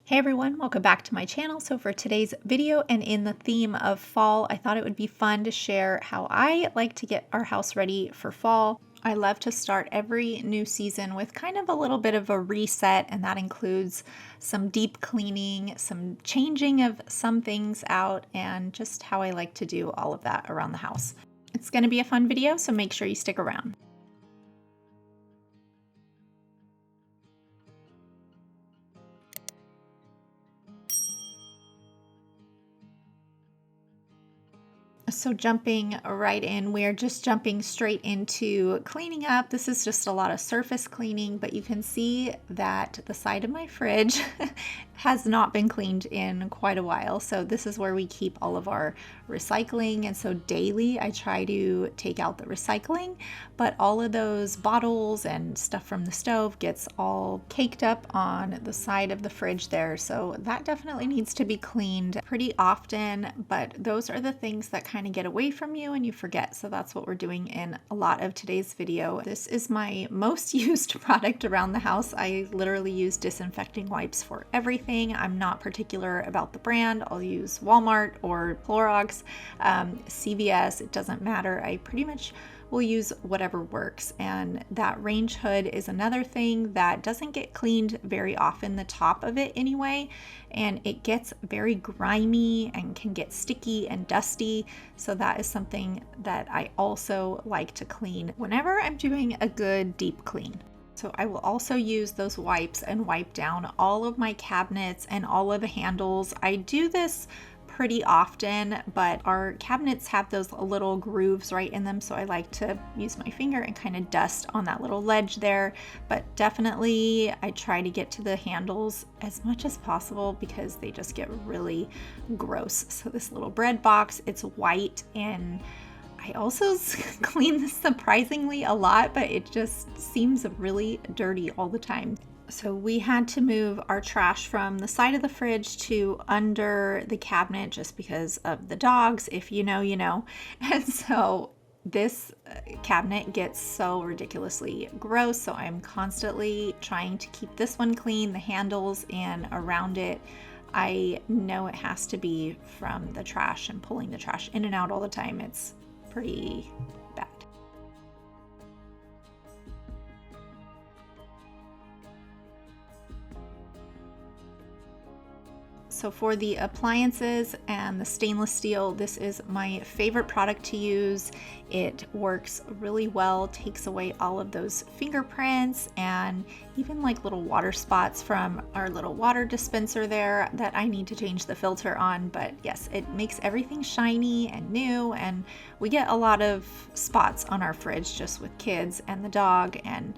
Hey everyone, welcome back to my channel. So for today's video and in the theme of fall, I thought it would be fun to share how I like to get our house ready for fall. I love to start every new season with kind of a little bit of a reset, and that includes some deep cleaning, some changing of some things out, and just how I like to do all of that around the house. It's going to be a fun video, so make sure you stick around. So jumping right in, we're just jumping straight into cleaning up. This is just a lot of surface cleaning, but you can see that the side of my fridge has not been cleaned in quite a while. So this is where we keep all of our recycling. And so daily I try to take out the recycling, but all of those bottles and stuff from the stove gets all caked up on the side of the fridge there. So that definitely needs to be cleaned pretty often, but those are the things that kind of get away from you and you forget. So that's what we're doing in a lot of today's video. This is my most used product around the house. I literally use disinfecting wipes for everything. I'm not particular about the brand. I'll use Walmart or Clorox, CVS, it doesn't matter. I pretty much will use whatever works. And that range hood is another thing that doesn't get cleaned very often, the top of it anyway, and it gets very grimy and can get sticky and dusty. So that is something that I also like to clean whenever I'm doing a good deep clean. So I will also use those wipes and wipe down all of my cabinets and all of the handles. I do this pretty often, but our cabinets have those little grooves right in them, so I like to use my finger and kind of dust on that little ledge there. But definitely I try to get to the handles as much as possible because they just get really gross. So this little bread box, it's white, and I also clean this surprisingly a lot, but it just seems really dirty all the time. So we had to move our trash from the side of the fridge to under the cabinet just because of the dogs. If you know, you know. And so this cabinet gets so ridiculously gross. So I'm constantly trying to keep this one clean, the handles and around it. I know it has to be from the trash and pulling the trash in and out all the time. It's pretty bad. So for the appliances and the stainless steel, this is my favorite product to use. It works really well, takes away all of those fingerprints and even like little water spots from our little water dispenser there that I need to change the filter on. But yes, it makes everything shiny and new, and we get a lot of spots on our fridge just with kids and the dog, and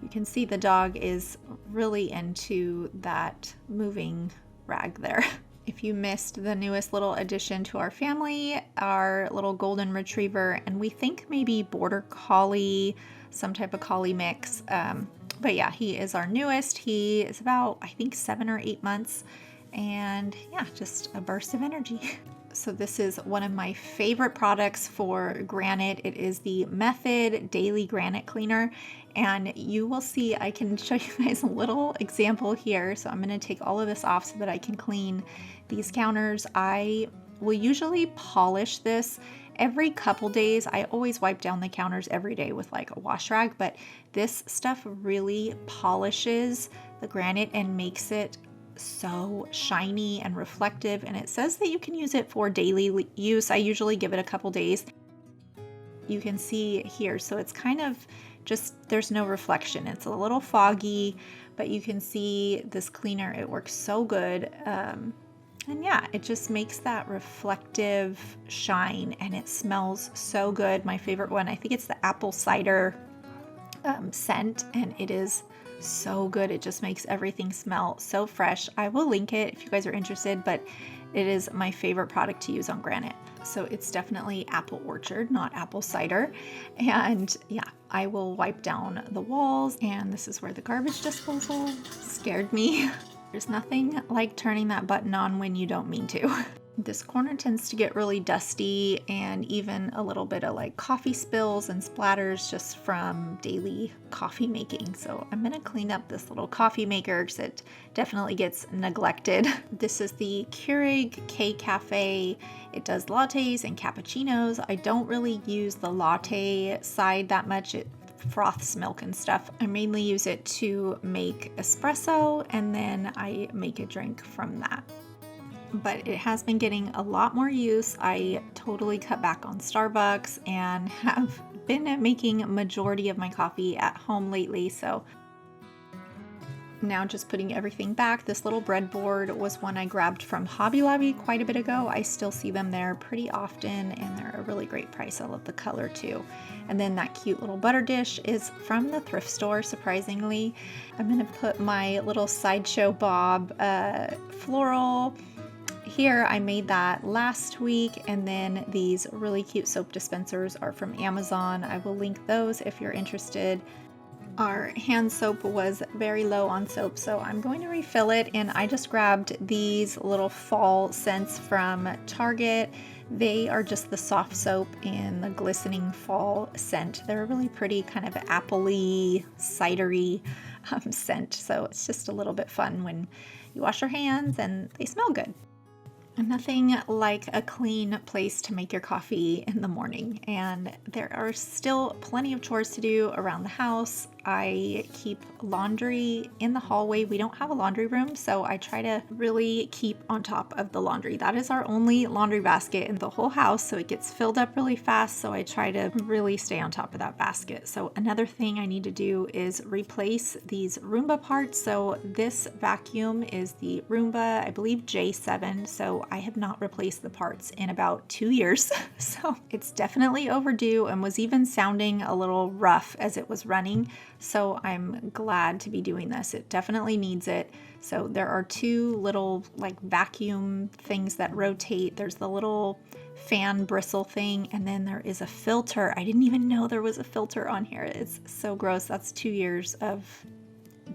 you can see the dog is really into that moving rag there. If you missed the newest little addition to our family, our little golden retriever, and we think maybe border collie, some type of collie mix. But yeah, he is our newest. He is about, I think, 7 or 8 months, and yeah, just a burst of energy. So this is one of my favorite products for granite. It is the Method Daily Granite Cleaner, and you will see, I can show you guys a little example here. So I'm going to take all of this off so that I can clean these counters. I will usually polish this every couple days. I always wipe down the counters every day with like a wash rag, but this stuff really polishes the granite and makes it so shiny and reflective, and it says that you can use it for daily use. I usually give it a couple days. You can see here, so it's kind of just, there's no reflection. It's a little foggy, but you can see this cleaner, it works so good. And yeah, it just makes that reflective shine, and it smells so good. My favorite one, I think it's the apple cider scent, and it is so good. It just makes everything smell so fresh. I will link it if you guys are interested, but it is my favorite product to use on granite. So it's definitely apple orchard, not apple cider. And yeah, I will wipe down the walls, and this is where the garbage disposal scared me. There's nothing like turning that button on when you don't mean to. This corner tends to get really dusty and even a little bit of like coffee spills and splatters just from daily coffee making. So I'm gonna clean up this little coffee maker because it definitely gets neglected. This is the Keurig K Cafe. It does lattes and cappuccinos. I don't really use the latte side that much. It froths milk and stuff. I mainly use it to make espresso and then I make a drink from that. But it has been getting a lot more use. I totally cut back on Starbucks and have been making a majority of my coffee at home lately. So now just putting everything back. This little breadboard was one I grabbed from Hobby Lobby quite a bit ago. I still see them there pretty often and they're a really great price. I love the color too. And then that cute little butter dish is from the thrift store, surprisingly. I'm gonna put my little Sideshow Bob floral here. I made that last week, and then these really cute soap dispensers are from Amazon. I will link those if you're interested. Our hand soap was very low on soap, so I'm going to refill it, and I just grabbed these little fall scents from Target. They are just the soft soap in the glistening fall scent. They're a really pretty kind of appley, cidery scent, so it's just a little bit fun when you wash your hands and they smell good. Nothing like a clean place to make your coffee in the morning, and there are still plenty of chores to do around the house. I keep laundry in the hallway. We don't have a laundry room, so I try to really keep on top of the laundry. That is our only laundry basket in the whole house, so it gets filled up really fast, so I try to really stay on top of that basket. So another thing I need to do is replace these Roomba parts. So this vacuum is the Roomba, I believe J7, so I have not replaced the parts in about 2 years. So it's definitely overdue and was even sounding a little rough as it was running. So I'm glad to be doing this. It definitely needs it. So there are two little like vacuum things that rotate. There's the little fan bristle thing, and then there is a filter. I didn't even know there was a filter on here. It's so gross. That's 2 years of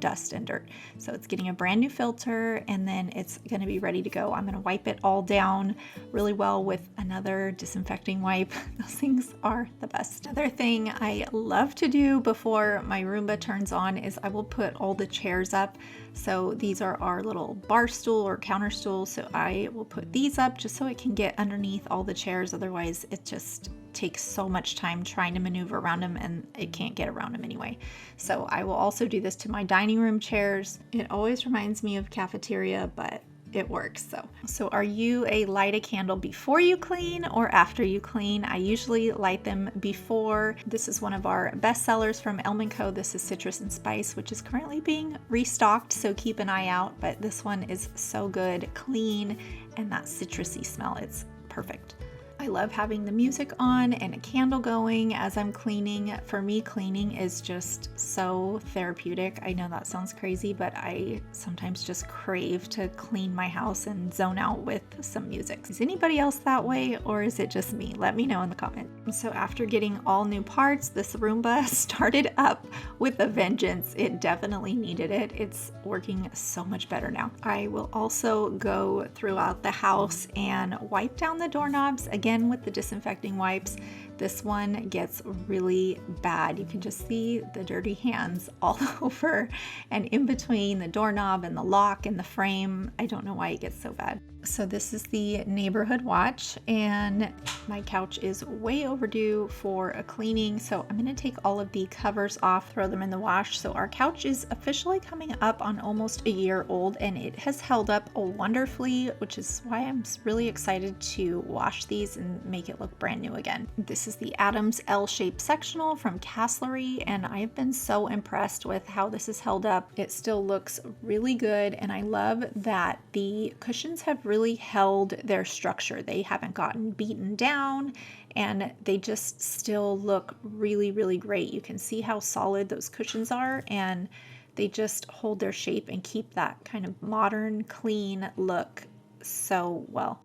dust and dirt. So it's getting a brand new filter, and then it's going to be ready to go. I'm going to wipe it all down really well with another disinfecting wipe. Those things are the best. Another thing I love to do before my Roomba turns on is I will put all the chairs up. So these are our little bar stool or counter stool. So I will put these up just so it can get underneath all the chairs. Otherwise it just takes so much time trying to maneuver around them, and it can't get around them anyway. So I will also do this to my dining room chairs. It always reminds me of cafeteria, but it works. So are you a light a candle before you clean or after you clean? I usually light them before. This is one of our best sellers from Elm & Co. This is Citrus and Spice, which is currently being restocked, so keep an eye out. But this one is so good, clean, and that citrusy smell. It's perfect. I love having the music on and a candle going as I'm cleaning. For me, cleaning is just so therapeutic. I know that sounds crazy, but I sometimes just crave to clean my house and zone out with some music. Is anybody else that way, or is it just me? Let me know in the comments. So after getting all new parts, this Roomba started up with a vengeance. It definitely needed it. It's working so much better now. I will also go throughout the house and wipe down the doorknobs again with the disinfecting wipes. This one gets really bad. You can just see the dirty hands all over and in between the doorknob and the lock and the frame. I don't know why it gets so bad. So this is the neighborhood watch, and my couch is way overdue for a cleaning. So I'm going to take all of the covers off, throw them in the wash. So our couch is officially coming up on almost a year old, and it has held up wonderfully, which is why I'm really excited to wash these and make it look brand new again. This is the Adams L-shaped sectional from Castlery, and I've been so impressed with how this has held up. It still looks really good, and I love that the cushions have really held their structure. They haven't gotten beaten down, and they just still look really, really great. You can see how solid those cushions are, and they just hold their shape and keep that kind of modern, clean look so well.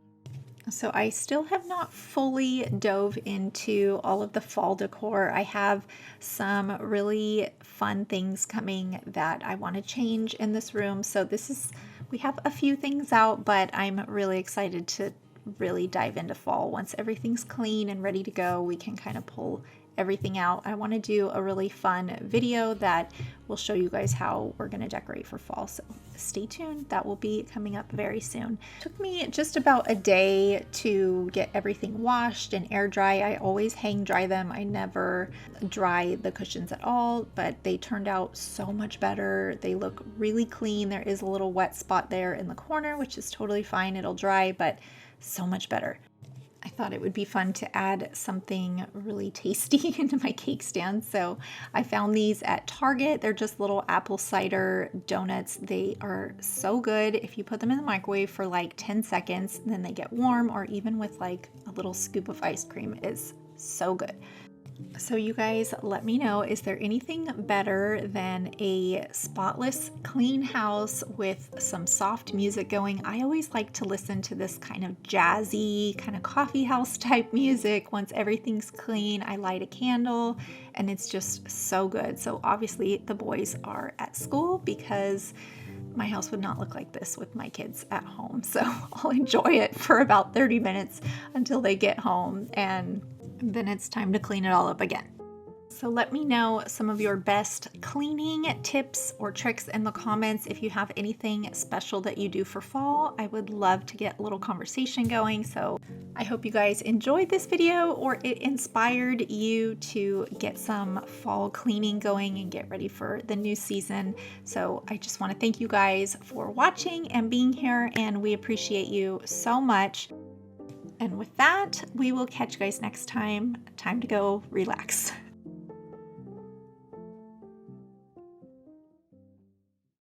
So I still have not fully dove into all of the fall decor. I have some really fun things coming that I want to change in this room. So we have a few things out, but I'm really excited to really dive into fall. Once everything's clean and ready to go, we can kind of pull everything out. I want to do a really fun video that will show you guys how we're going to decorate for fall. So stay tuned. That will be coming up very soon. It took me just about a day to get everything washed and air dry. I always hang dry them. I never dry the cushions at all, but they turned out so much better. They look really clean. There is a little wet spot there in the corner, which is totally fine. It'll dry, but so much better. I thought it would be fun to add something really tasty into my cake stand. So I found these at Target. They're just little apple cider donuts. They are so good. If you put them in the microwave for like 10 seconds, then they get warm, or even with like a little scoop of ice cream, is so good. So you guys, let me know, is there anything better than a spotless, clean house with some soft music going? I always like to listen to this kind of jazzy, kind of coffee house type music. Once everything's clean, I light a candle and it's just so good. So obviously the boys are at school, because my house would not look like this with my kids at home. So I'll enjoy it for about 30 minutes until they get home, and then it's time to clean it all up again. So let me know some of your best cleaning tips or tricks in the comments. If you have anything special that you do for fall, I would love to get a little conversation going. So I hope you guys enjoyed this video, or it inspired you to get some fall cleaning going and get ready for the new season. So I just want to thank you guys for watching and being here, and we appreciate you so much. And with that, we will catch you guys next time. Time to go relax.